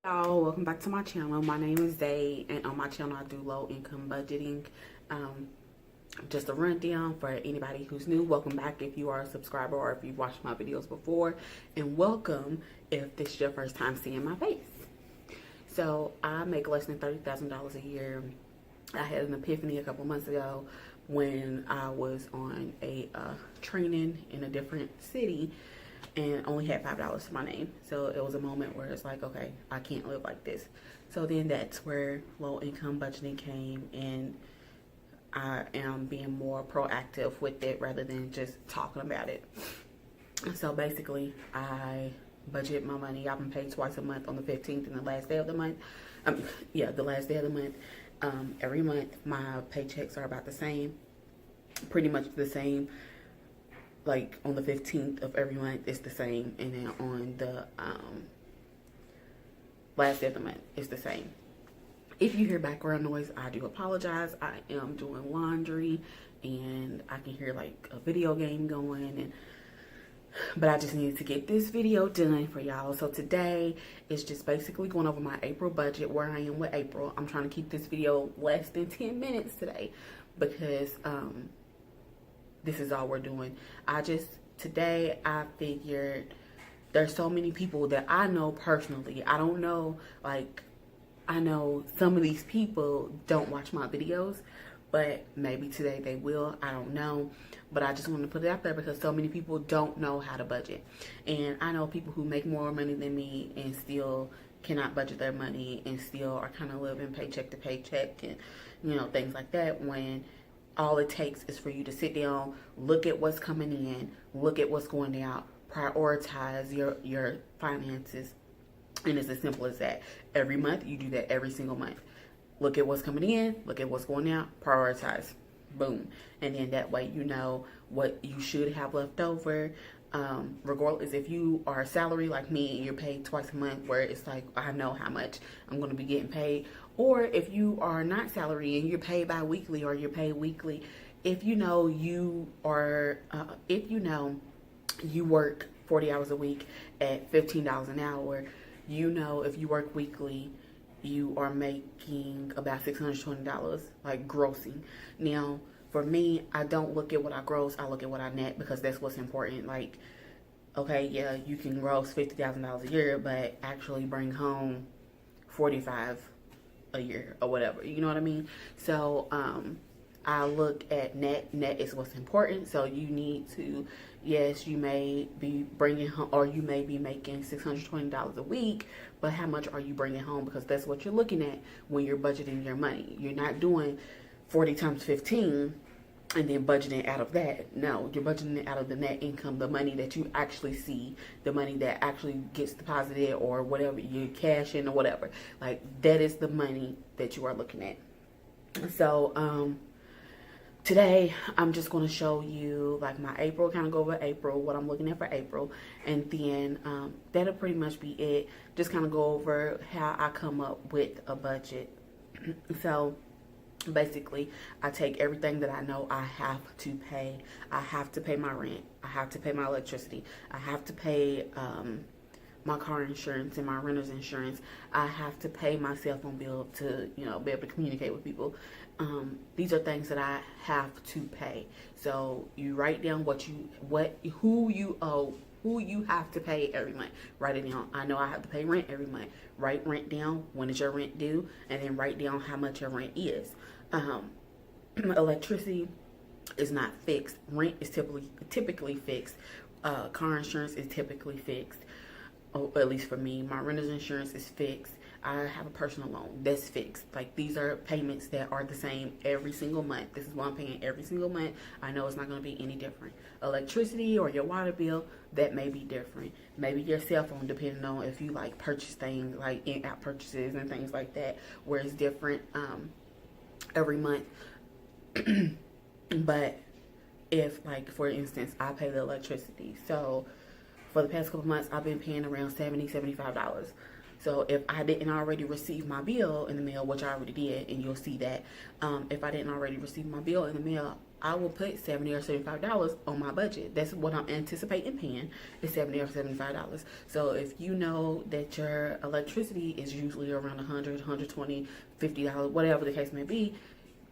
Y'all, welcome back to my channel. My name is Zay, and on my channel I do low income budgeting. Just a rundown for anybody who's new. Welcome back if you are a subscriber or if you've watched my videos before, and welcome if this is your first time seeing my face. So I make less than $30,000 a year. I had an epiphany a couple months ago when I was on a training in a different city and only had $5 to my name. So it was a moment where it's like, okay, I can't live like this. So then that's where low income budgeting came, and I am being more proactive with it rather than just talking about it. So basically, I budget my money. I've been paid twice a month on the 15th and the last day of the month. The last day of the month. Every month, my paychecks are about the same, pretty much the same. Like on the 15th of every month, it's the same, and then on the last day of the month, it's the same. If you hear background noise, I do apologize. I am doing laundry, and I can hear like a video game going, but I just needed to get this video done for y'all. So today is just basically going over my April budget, where I am with April. I'm trying to keep this video less than 10 minutes today because this is all we're doing. Today I figured there's so many people that I know personally. I don't know, like, I know some of these people don't watch my videos, but maybe today they will. I don't know. But I just want to put it out there because so many people don't know how to budget. And I know people who make more money than me and still cannot budget their money and still are kind of living paycheck to paycheck and, things like that, when all it takes is for you to sit down, look at what's coming in, look at what's going out, prioritize your finances. And it's as simple as that. Every month, you do that every single month. Look at what's coming in, look at what's going out, prioritize. Boom. And then that way you know what you should have left over. Regardless if you are a salary like me and you're paid twice a month, where it's like, I know how much I'm going to be getting paid. Or if you are not salary and you're paid bi-weekly or you're paid weekly, if you know you work 40 hours a week at $15 an hour, if you work weekly, you are making about $620, like grossing. Now, for me, I don't look at what I gross, I look at what I net, because that's what's important. Like, okay, yeah, you can gross $50,000 a year, but actually bring home 45 a year or whatever. You know what I mean? So, I look at net. Net is what's important. So you need to, yes, you may be bringing home, or you may be making $620 a week, but how much are you bringing home? Because that's what you're looking at when you're budgeting your money. You're not doing 40 times 15 and then budgeting out of that. No, you're budgeting out of the net income, the money that you actually see, the money that actually gets deposited or whatever, you cash in or whatever. Like, that is the money that you are looking at. So, today, I'm just going to show you like my April, kind of go over April, what I'm looking at for April. And then that'll pretty much be it. Just kind of go over how I come up with a budget. So basically, I take everything that I know I have to pay. I have to pay my rent. I have to pay my electricity. I have to pay my car insurance and my renter's insurance. I have to pay my cell phone bill to, be able to communicate with people. These are things that I have to pay. So you write down who you owe, who you have to pay every month. Write it down. I know I have to pay rent every month. Write rent down. When is your rent due? And then write down how much your rent is. Electricity is not fixed. Rent is typically fixed. Car insurance is typically fixed. Oh, at least for me, my renter's insurance is fixed. I have a personal loan that's fixed. Like, these are payments that are the same every single month. This is what I'm paying every single month. I know it's not going to be any different. Electricity or your water bill, that may be different. Maybe your cell phone, depending on if you like purchase things like in-app purchases and things like that, where it's different every month. But if, like, for instance, I pay the electricity, so for the past couple months, I've been paying around $70, $75. So if I didn't already receive my bill in the mail, which I already did, and you'll see that, if I didn't already receive my bill in the mail, I will put $70 or $75 on my budget. That's what I'm anticipating paying, is $70 or $75. So if you know that your electricity is usually around $100, $120, $50, whatever the case may be,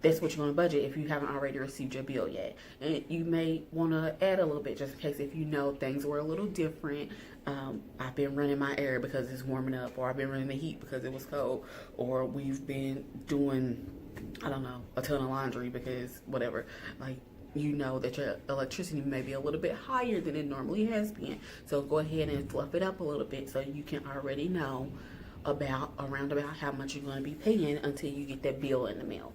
that's what you're going to budget if you haven't already received your bill yet. And you may want to add a little bit just in case if you know things were a little different. I've been running my air because it's warming up, or I've been running the heat because it was cold, or we've been doing, I don't know, a ton of laundry because whatever. Like, you know that your electricity may be a little bit higher than it normally has been. So go ahead and fluff it up a little bit so you can already know around about how much you're going to be paying until you get that bill in the mail.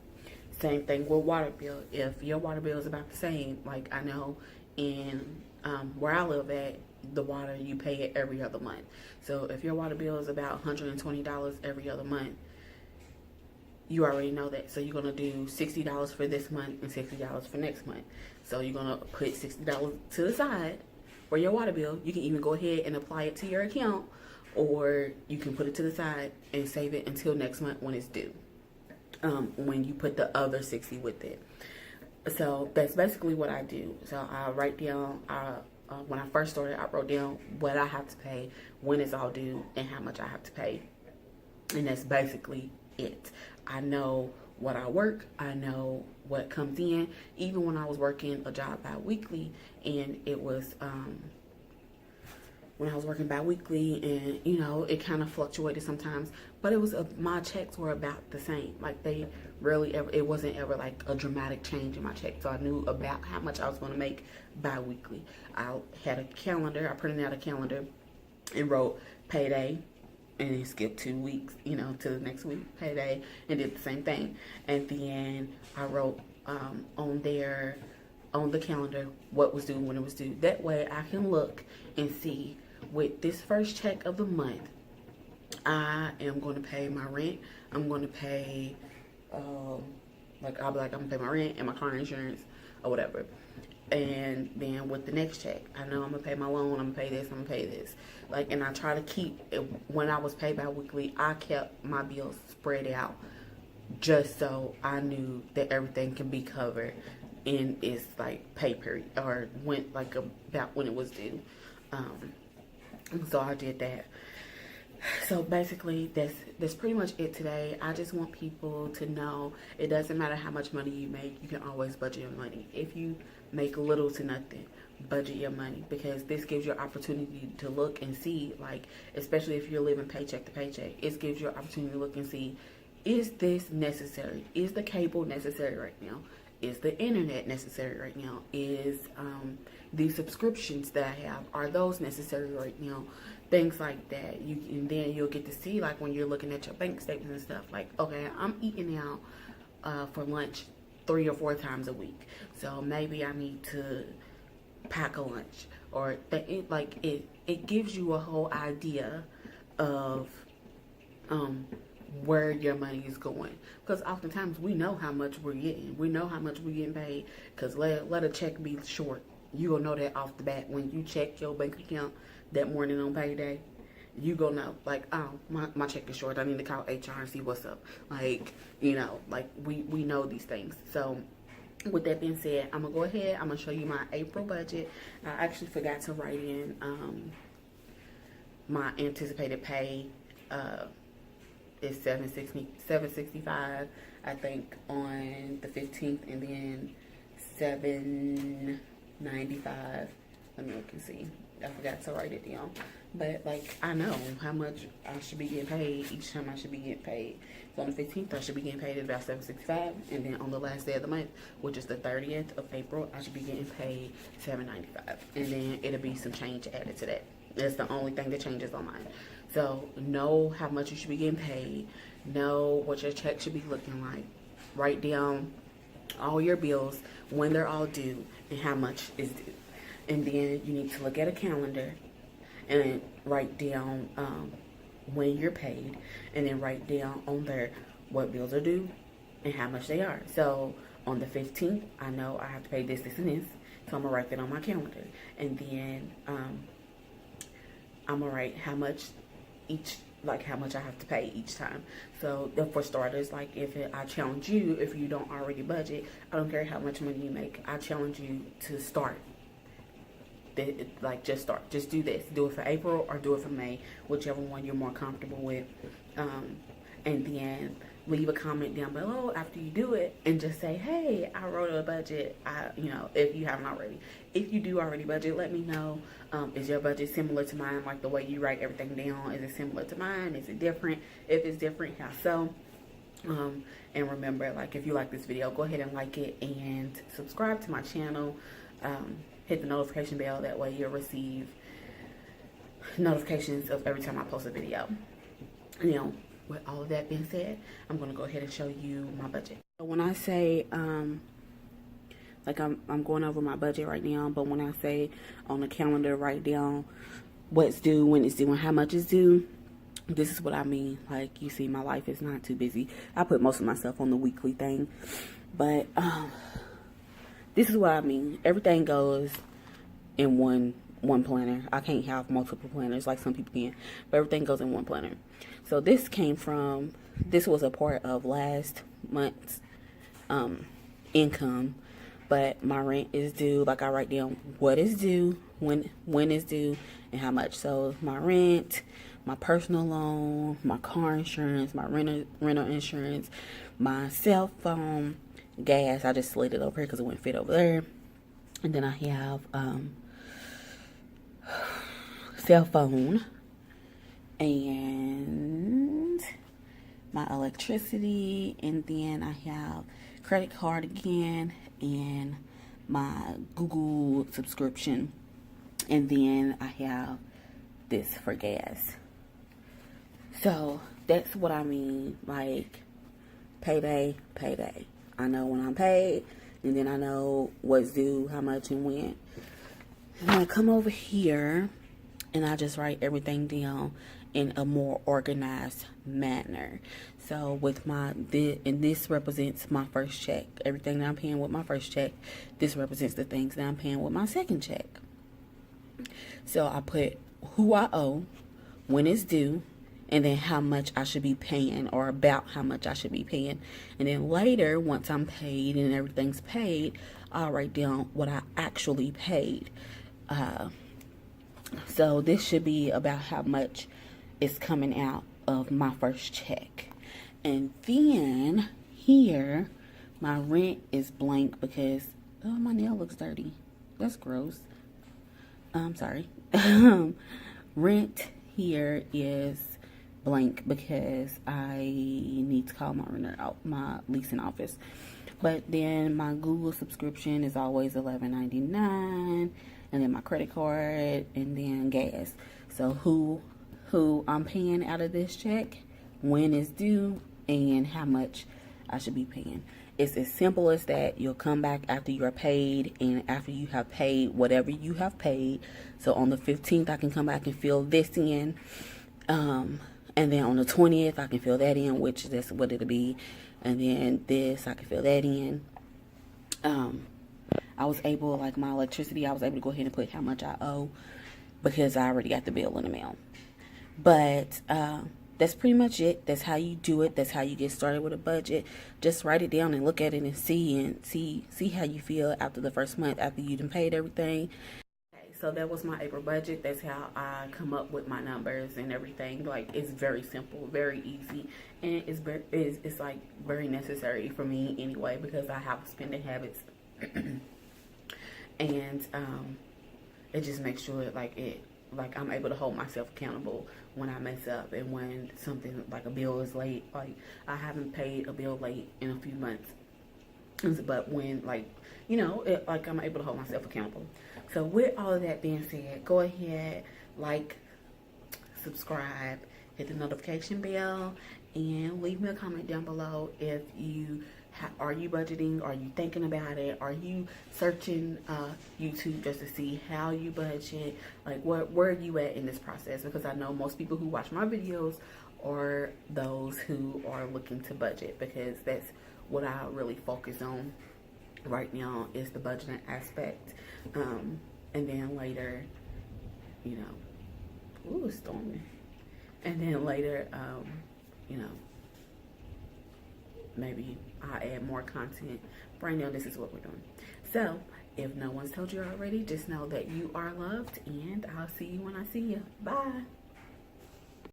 Same thing with water bill. If your water bill is about the same, like I know in where I live at, the water, you pay it every other month. So if your water bill is about $120 every other month, you already know that. So you're going to do $60 for this month and $60 for next month. So you're going to put $60 to the side for your water bill. You can even go ahead and apply it to your account, or you can put it to the side and save it until next month when it's due. When you put the other 60 with it. So that's basically what I do. So I write down, when I first started, I wrote down what I have to pay, when it's all due, and how much I have to pay. And that's basically it. I know what I work. I know what comes in. Even when I was working a job bi-weekly, and it was, when I was working bi-weekly, and you know, it kind of fluctuated sometimes, but it was my checks were about the same. Like, they really ever, it wasn't ever like a dramatic change in my check. So I knew about how much I was going to make bi-weekly. I had a calendar. I printed out a calendar and wrote payday, and then skipped 2 weeks, you know, to the next week, payday, and did the same thing. And then I wrote on there, on the calendar, what was due when it was due. That way I can look and see, with this first check of the month, I am going to pay my rent. I'm going to pay, I'll be like, I'm going to pay my rent and my car insurance or whatever. And then with the next check, I know I'm going to pay my loan, I'm going to pay this, I'm going to pay this. Like, and I try to keep it, when I was paid bi-weekly, I kept my bills spread out just so I knew that everything can be covered in its like pay period, or went like about when it was due. So I did that. So basically, that's pretty much it today. I just want people to know it doesn't matter how much money you make, you can always budget your money. If you make little to nothing, budget your money, because this gives you an opportunity to look and see, like, especially if you're living paycheck to paycheck, it gives you an opportunity to look and see, is this necessary? Is the cable necessary right now? Is the internet necessary right now? Is the subscriptions that I have, are those necessary right now? Things like that. And then you'll get to see, like, when you're looking at your bank statements and stuff, like, okay, I'm eating out for lunch 3 or 4 times a week, so maybe I need to pack a lunch, or it gives you a whole idea of where your money is going, because oftentimes we know how much we're getting. We know how much we're getting paid, because let a check be short, you will know that off the bat. When you check your bank account that morning on payday, you go know, like, oh, my check is short, I need to call HR and see what's up. Like, you know, like, we know these things. So with that being said, I'm gonna go ahead, I'm gonna show you my April budget. I actually forgot to write in my anticipated pay is $765, I think, on the 15th, and then $795. Let me look and see. I forgot to write it down. But, like, I know how much I should be getting paid each time I should be getting paid. So on the 15th, I should be getting paid at about $765. And then on the last day of the month, which is the 30th of April, I should be getting paid $795. And then it'll be some change added to that. That's the only thing that changes on mine. So know how much you should be getting paid. Know what your check should be looking like. Write down all your bills, when they're all due, and how much is due. And then you need to look at a calendar and write down when you're paid, and then write down on there what bills are due and how much they are. So on the 15th, I know I have to pay this, this, and this. So I'm going to write that on my calendar. And then I'm going to write how much each like how much I have to pay each time. So for starters, like I challenge you, if you don't already budget, I don't care how much money you make, I challenge you to start. Like just start, just do this, do it for April or do it for May, whichever one you're more comfortable with. And then leave a comment down below after you do it and just say, hey, I wrote a budget. If you haven't already. If you do already budget, let me know. Is your budget similar to mine? Like the way you write everything down, is it similar to mine? Is it different? If it's different, how so? And remember, like, if you like this video, go ahead and like it and subscribe to my channel. Hit the notification bell, that way you'll receive notifications of every time I post a video. With all of that being said, I'm going to go ahead and show you my budget. So when I say, like I'm going over my budget right now, but when I say on the calendar, write down what's due, when it's due, and how much is due, this is what I mean. Like, you see, my life is not too busy. I put most of myself on the weekly thing, but this is what I mean. Everything goes in one planner. I can't have multiple planners like some people can, but everything goes in one planner. So this was a part of last month's income, but my rent is due. Like, I write down what is due, when it's due, and how much. So my rent, my personal loan, my car insurance, my rental insurance, my cell phone, gas. I just slid it over here because it wouldn't fit over there. And then I have cell phone and my electricity, and then I have credit card again and my Google subscription, and then I have this for gas. So that's what I mean, like payday. I know when I'm paid, and then I know what's due, how much, and when. And I come over here and I just write everything down in a more organized manner. So with and this represents my first check. Everything that I'm paying with my first check, this represents the things that I'm paying with my second check. So I put who I owe, when it's due, and then how much I should be paying, or about how much I should be paying. And then later, once I'm paid and everything's paid, I'll write down what I actually paid. So this should be about how much is coming out of my first check. And then here, my rent is blank because, oh, my nail looks dirty. That's gross. I'm sorry. Rent here is blank because I need to call my renter out, my leasing office. But then my Google subscription is always $11.99, and then my credit card, and then gas. So who I'm paying out of this check, when it's due, and how much I should be paying. It's as simple as that. You'll come back after you're paid, and after you have paid whatever you have paid. So on the 15th, I can come back and fill this in. And then on the 20th, I can fill that in, which that's what it'll be. And then this, I can fill that in. I was able, like my electricity, I was able to go ahead and put how much I owe because I already got the bill in the mail. But that's pretty much it. That's how you do it. That's how you get started with a budget. Just write it down and look at it and see how you feel after the first month, after you done paid everything. So that was my April budget. That's how I come up with my numbers and everything. Like, it's very simple, very easy, and it's like very necessary for me anyway, because I have spending habits. And it just makes sure like I'm able to hold myself accountable when I mess up, and when something like a bill is late. Like, I haven't paid a bill late in a few months, but when, like, you know, I'm able to hold myself accountable. So with all of that being said, go ahead, like, subscribe, hit the notification bell, and leave me a comment down below if you are you budgeting? Are you thinking about it? Are you searching YouTube just to see how you budget? Like, where are you at in this process? Because I know most people who watch my videos are those who are looking to budget, because that's what I really focus on right now, is the budgeting aspect. And then later, you know, ooh, it's storming. And then later, you know, maybe I'll add more content. Right now, this is what we're doing. So, if no one's told you already, just know that you are loved, and I'll see you when I see you. Bye.